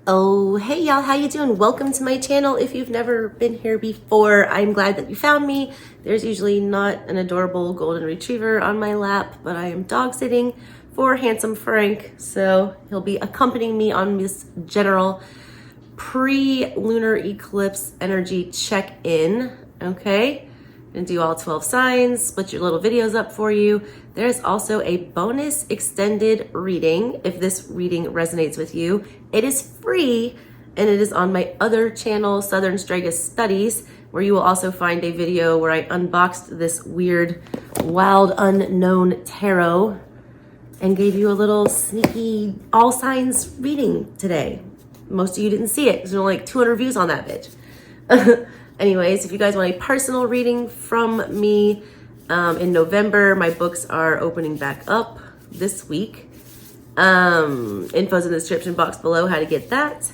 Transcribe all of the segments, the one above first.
Oh, hey y'all, how you doing? Welcome to my channel. If you've never been here before, I'm glad that you found me. There's usually not an adorable golden retriever on my lap, but I am dog sitting for handsome Frank. So he'll be accompanying me on this general pre-lunar eclipse energy check-in, okay? And do all 12 signs, split your little videos up for you. There's also a bonus extended reading if this reading resonates with you. It is free and it is on my other channel, SouthernStrega Studies, where you will also find a video where I unboxed this weird, wild, unknown tarot and gave you a little sneaky all signs reading today. Most of you didn't see it because there were like 200 views on that bitch. Anyways, if you guys want a personal reading from me in November, my books are opening back up this week. Info's in the description box below how to get that.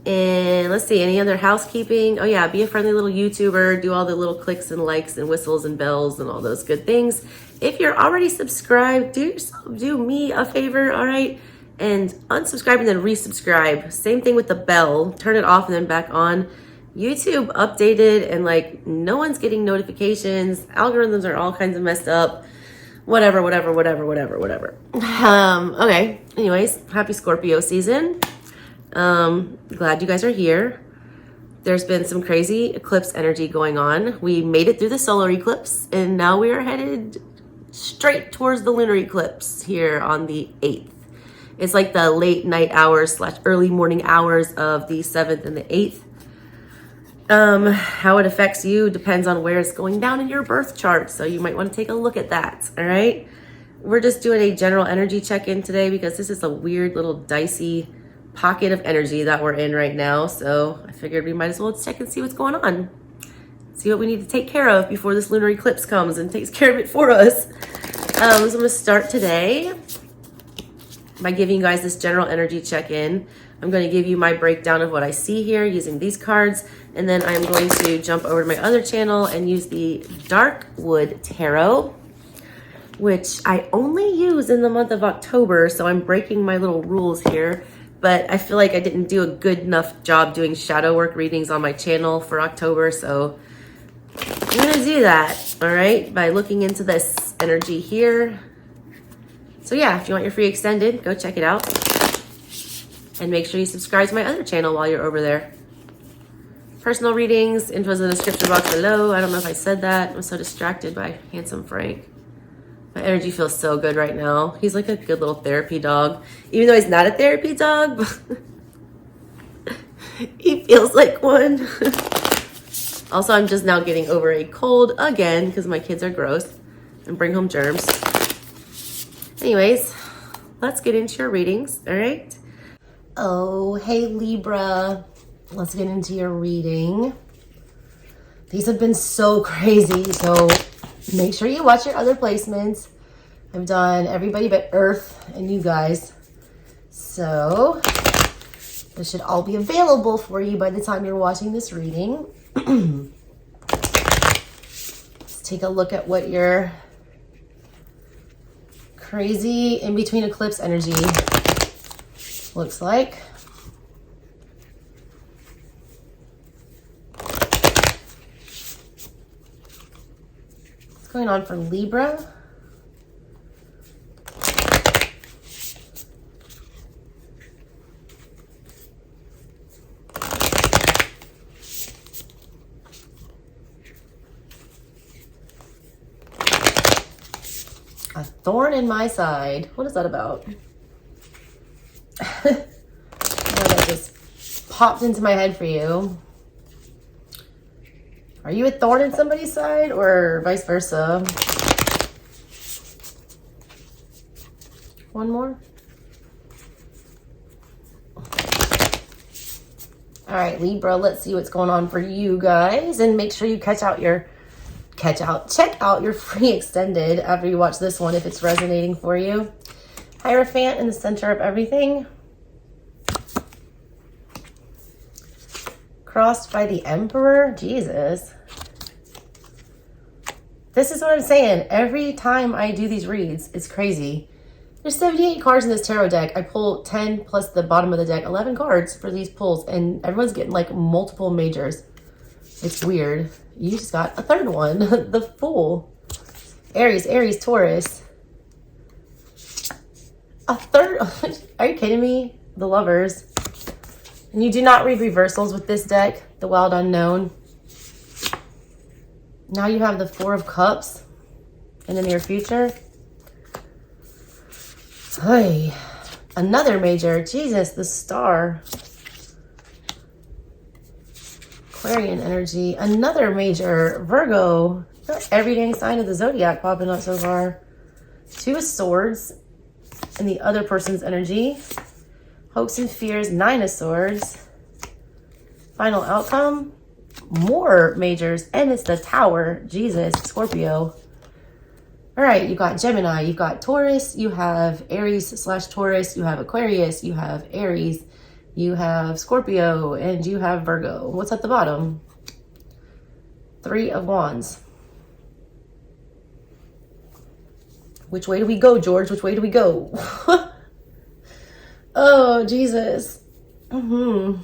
And let's see, any other housekeeping? Oh yeah, be a friendly little YouTuber, do all the little clicks and likes and whistles and bells and all those good things. If you're already subscribed, do me a favor, all right? And unsubscribe and then resubscribe. Same thing with the bell, turn it off and then back on. YouTube updated and like no one's getting notifications. Algorithms are all kinds of messed up. Whatever. Okay, anyways, happy Scorpio season. Glad you guys are here. There's been some crazy eclipse energy going on. We made it through the solar eclipse and now we are headed straight towards the lunar eclipse here on the 8th. It's like the late night hours / early morning hours of the 7th and the 8th. How it affects you depends on where it's going down in your birth chart. So you might want to take a look at that. All right. We're just doing a general energy check-in today because this is a weird little dicey pocket of energy that we're in right now. So I figured we might as well check and see what's going on. See what we need to take care of before this lunar eclipse comes and takes care of it for us. So I'm going to start today by giving you guys this general energy check-in. I'm going to give you my breakdown of what I see here using these cards, and then I'm going to jump over to my other channel and use the Darkwood Tarot, which I only use in the month of October, so I'm breaking my little rules here, but I feel like I didn't do a good enough job doing shadow work readings on my channel for October, so I'm going to do that, all right, by looking into this energy here. So yeah, if you want your free extended, go check it out. And make sure you subscribe to my other channel while you're over there. Personal readings, info's in the description box below. I don't know if I said that. I'm so distracted by handsome Frank. My energy feels so good right now. He's like a good little therapy dog. Even though he's not a therapy dog, he feels like one. Also, I'm just now getting over a cold again because my kids are gross and bring home germs. Anyways, let's get into your readings, all right? Oh, hey Libra, let's get into your reading. These have been so crazy, so make sure you watch your other placements. I've done everybody but Earth and you guys. So this should all be available for you by the time you're watching this reading. Let's take a look at what your crazy in-between eclipse energy looks like. What's going on for Libra? A thorn in my side. What is that about? That just popped into my head for you. Are you a thorn in somebody's side or vice versa? One more. All right, Libra, let's see what's going on for you guys, and make sure you check out your free extended after you watch this one if it's resonating for you. Hierophant in the center of everything. Crossed by the Emperor. Jesus. This is what I'm saying. Every time I do these reads, it's crazy. There's 78 cards in this tarot deck. I pull 10 plus the bottom of the deck, 11 cards for these pulls, and everyone's getting like multiple majors. It's weird. You just got a third one, the Fool. Aries, Taurus. A third, are you kidding me? The Lovers. And you do not read reversals with this deck, the Wild Unknown. Now you have the Four of Cups in the near future. Hey, another major. Jesus, the Star. Aquarian energy. Another major. Virgo. Every dang sign of the zodiac popping up so far. Two of Swords in the other person's energy. Hopes and fears. Nine of Swords. Final outcome. More majors. And it's the Tower. Jesus. Scorpio. All right, you got Gemini, you got Taurus, you have Aries/Taurus, you have Aquarius, you have Aries, you have Scorpio, and you have Virgo. What's at the bottom? Three of Wands. Which way do we go, George? Which way do we go? Oh, Jesus. You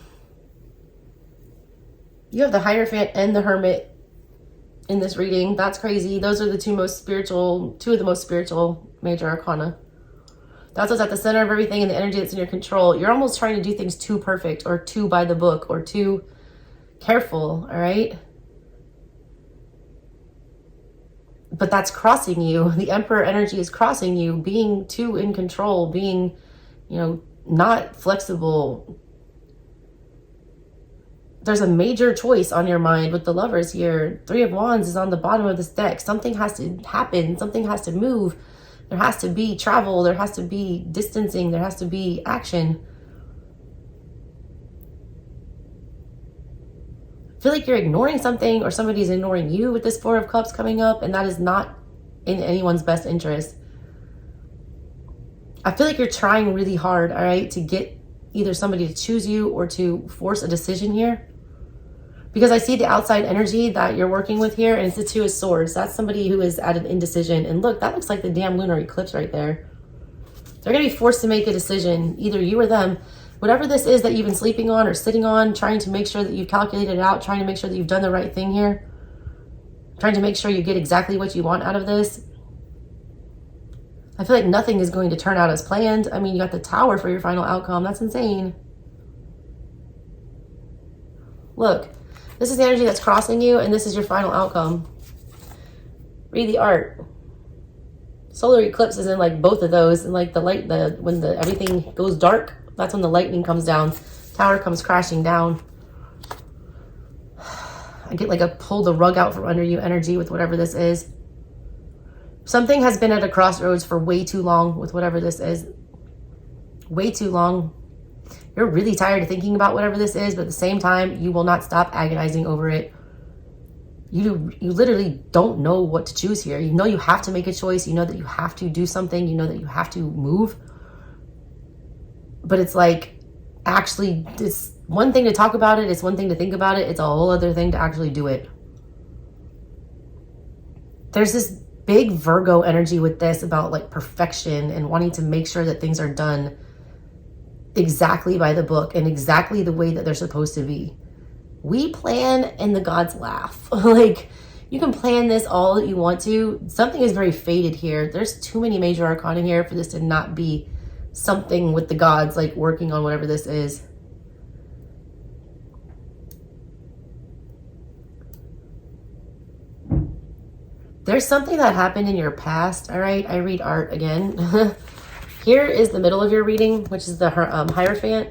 have the Hierophant and the Hermit in this reading. That's crazy. Those are the two of the most spiritual major arcana. That's what's at the center of everything and the energy that's in your control. You're almost trying to do things too perfect or too by the book or too careful, all right? But that's crossing you. The Emperor energy is crossing you, being too in control, being, not flexible. There's a major choice on your mind with the Lovers here. Three of Wands is on the bottom of this deck. Something has to happen. Something has to move. There has to be travel. There has to be distancing. There has to be action. I feel like you're ignoring something or somebody's ignoring you with this Four of Cups coming up, and that is not in anyone's best interest. I feel like you're trying really hard, all right, to get either somebody to choose you or to force a decision here. Because I see the outside energy that you're working with here, and it's the Two of Swords. That's somebody who is at an indecision. And look, that looks like the damn lunar eclipse right there. They're going to be forced to make a decision, either you or them. Whatever this is that you've been sleeping on or sitting on, trying to make sure that you've calculated it out, trying to make sure that you've done the right thing here, trying to make sure you get exactly what you want out of this. I feel like nothing is going to turn out as planned. I mean, you got the Tower for your final outcome. That's insane. Look. This is the energy that's crossing you, and this is your final outcome. Read the art. Solar eclipse is in like both of those, and like the light, when everything goes dark, that's when the lightning comes down. Tower comes crashing down. I get like a pull the rug out from under you energy with whatever this is. Something has been at a crossroads for way too long with whatever this is. Way too long. You're really tired of thinking about whatever this is, but at the same time, you will not stop agonizing over it. You literally don't know what to choose here. You know you have to make a choice. You know that you have to do something. You know that you have to move. But it's like, actually, it's one thing to talk about it. It's one thing to think about it. It's a whole other thing to actually do it. There's this big Virgo energy with this about like perfection and wanting to make sure that things are done exactly by the book and exactly the way that they're supposed to be. We plan and the gods laugh. Like, you can plan this all that you want to. Something is very fated here. There's too many major arcana here for this to not be something with the gods, like working on whatever this is. There's something that happened in your past, all right? I read art again. Here is the middle of your reading, which is the Hierophant.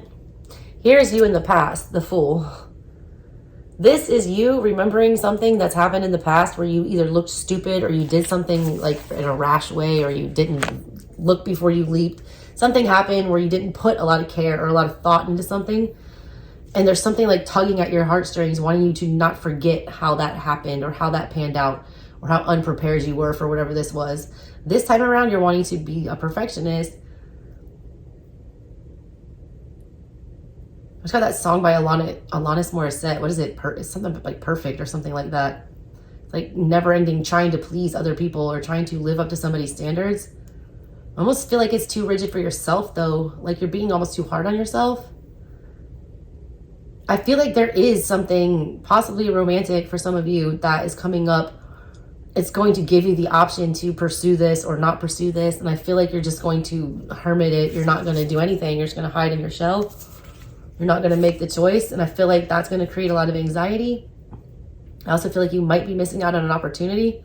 Here is you in the past, the Fool. This is you remembering something that's happened in the past where you either looked stupid or you did something like in a rash way, or you didn't look before you leaped. Something happened where you didn't put a lot of care or a lot of thought into something. And there's something like tugging at your heartstrings, wanting you to not forget how that happened or how that panned out or how unprepared you were for whatever this was. This time around, you're wanting to be a perfectionist. I just got that song by Alanis Morissette. What is it? It's something like Perfect or something like that. It's like never ending trying to please other people or trying to live up to somebody's standards. I almost feel like it's too rigid for yourself though. Like you're being almost too hard on yourself. I feel like there is something possibly romantic for some of you that is coming up. It's going to give you the option to pursue this or not pursue this. And I feel like you're just going to hermit it. You're not going to do anything. You're just going to hide in your shell. You're not going to make the choice. And I feel like that's going to create a lot of anxiety. I also feel like you might be missing out on an opportunity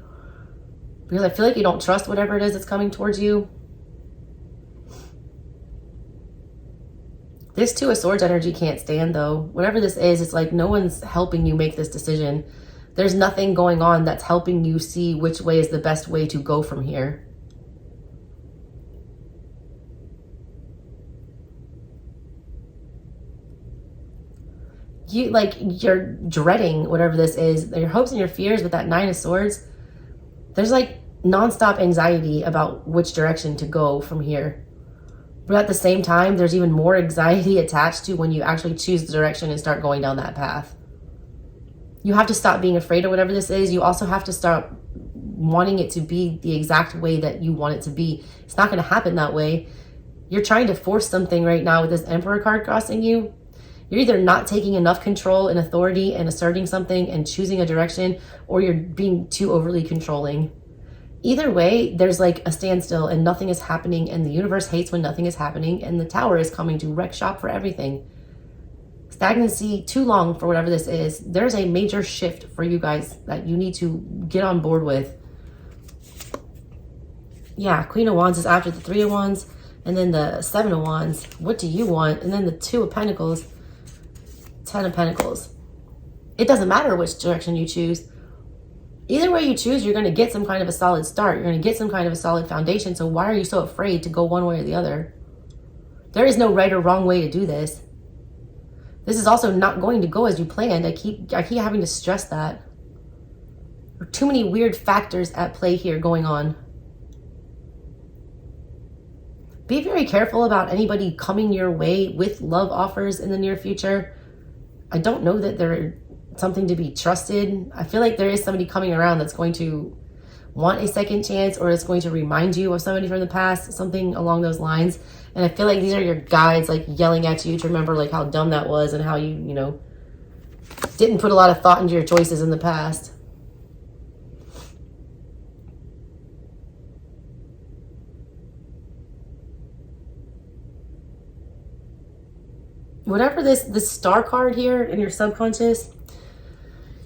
because I feel like you don't trust whatever it is that's coming towards you. This Two of Swords energy can't stand though. Whatever this is, it's like no one's helping you make this decision. There's nothing going on that's helping you see which way is the best way to go from here. You're dreading whatever this is, your hopes and your fears with that Nine of Swords. There's like nonstop anxiety about which direction to go from here. But at the same time, there's even more anxiety attached to when you actually choose the direction and start going down that path. You have to stop being afraid of whatever this is. You also have to start wanting it to be the exact way that you want it to be. It's not going to happen that way. You're trying to force something right now with this Emperor card crossing you. You're either not taking enough control and authority and asserting something and choosing a direction, or you're being too overly controlling. Either way, there's like a standstill and nothing is happening, and the universe hates when nothing is happening, and the Tower is coming to wreck shop for everything. Stagnancy, too long for whatever this is. There's a major shift for you guys that you need to get on board with. Yeah, Queen of Wands is after the Three of Wands, and then the Seven of Wands. What do you want? And then the Two of Pentacles, Ten of Pentacles. It doesn't matter which direction you choose. Either way you choose, you're going to get some kind of a solid start. You're going to get some kind of a solid foundation. So why are you so afraid to go one way or the other? There is no right or wrong way to do this. This is also not going to go as you planned. I keep having to stress that. There are too many weird factors at play here going on. Be very careful about anybody coming your way with love offers in the near future. I don't know that they're something to be trusted. I feel like there is somebody coming around that's going to want a second chance, or it's going to remind you of somebody from the past, something along those lines. And I feel like these are your guides like yelling at you to remember like how dumb that was and how you know, didn't put a lot of thought into your choices in the past. Whatever this star card here in your subconscious,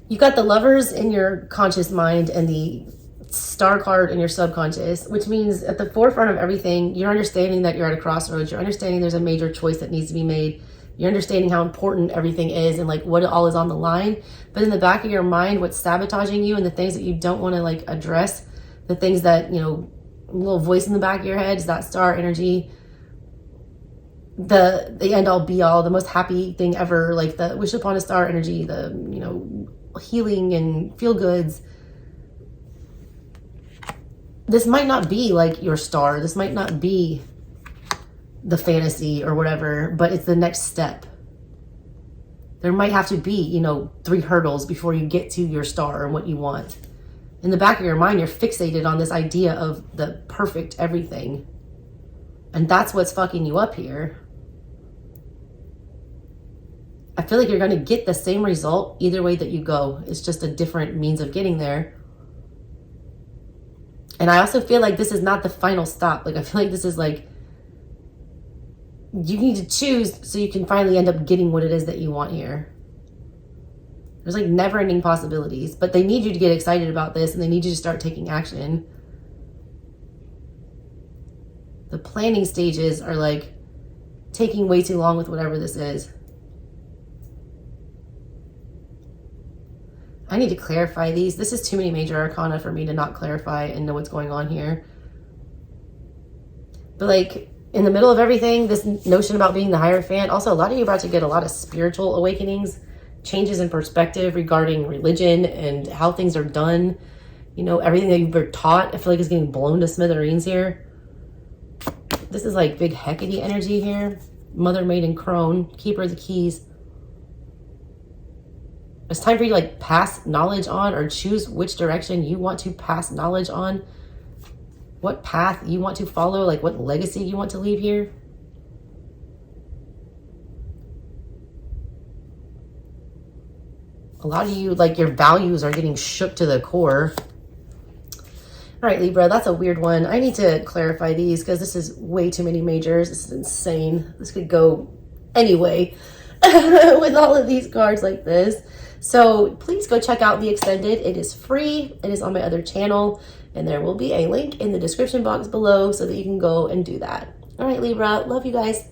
you got the Lovers in your conscious mind and the star card in your subconscious, which means at the forefront of everything, you're understanding that you're at a crossroads. You're understanding there's a major choice that needs to be made. You're understanding how important everything is and like what all is on the line. But in the back of your mind, what's sabotaging you and the things that you don't want to like address, the things that, you know, a little voice in the back of your head is that star energy. The end all be all, the most happy thing ever, like the wish upon a star energy, the, you know, healing and feel goods. This might not be like your star. This might not be the fantasy or whatever, but it's the next step. There might have to be, you know, 3 hurdles before you get to your star and what you want. In the back of your mind, you're fixated on this idea of the perfect everything. And that's what's fucking you up here. I feel like you're going to get the same result either way that you go. It's just a different means of getting there. And I also feel like this is not the final stop. Like, I feel like this is like, you need to choose so you can finally end up getting what it is that you want here. There's like never-ending possibilities, but they need you to get excited about this and they need you to start taking action. The planning stages are like taking way too long with whatever this is. I need to clarify these. This is too many major arcana for me to not clarify and know what's going on here. But like in the middle of everything, this notion about being the Hierophant, also a lot of you are about to get a lot of spiritual awakenings, changes in perspective regarding religion and how things are done. You know, everything that you've been taught, I feel like is getting blown to smithereens here. This is like big Hecate energy here. Mother, Maiden, Crone, Keeper of the Keys. It's time for you to like pass knowledge on or choose which direction you want to pass knowledge on. what path you want to follow, like what legacy you want to leave here. A lot of you, like your values are getting shook to the core. All right, Libra, that's a weird one. I need to clarify these because this is way too many majors. This is insane. This could go anyway with all of these cards like this. So please go check out the extended. It is free. It is on my other channel, and there will be a link in the description box below so that you can go and do that. All right, Libra, love you guys.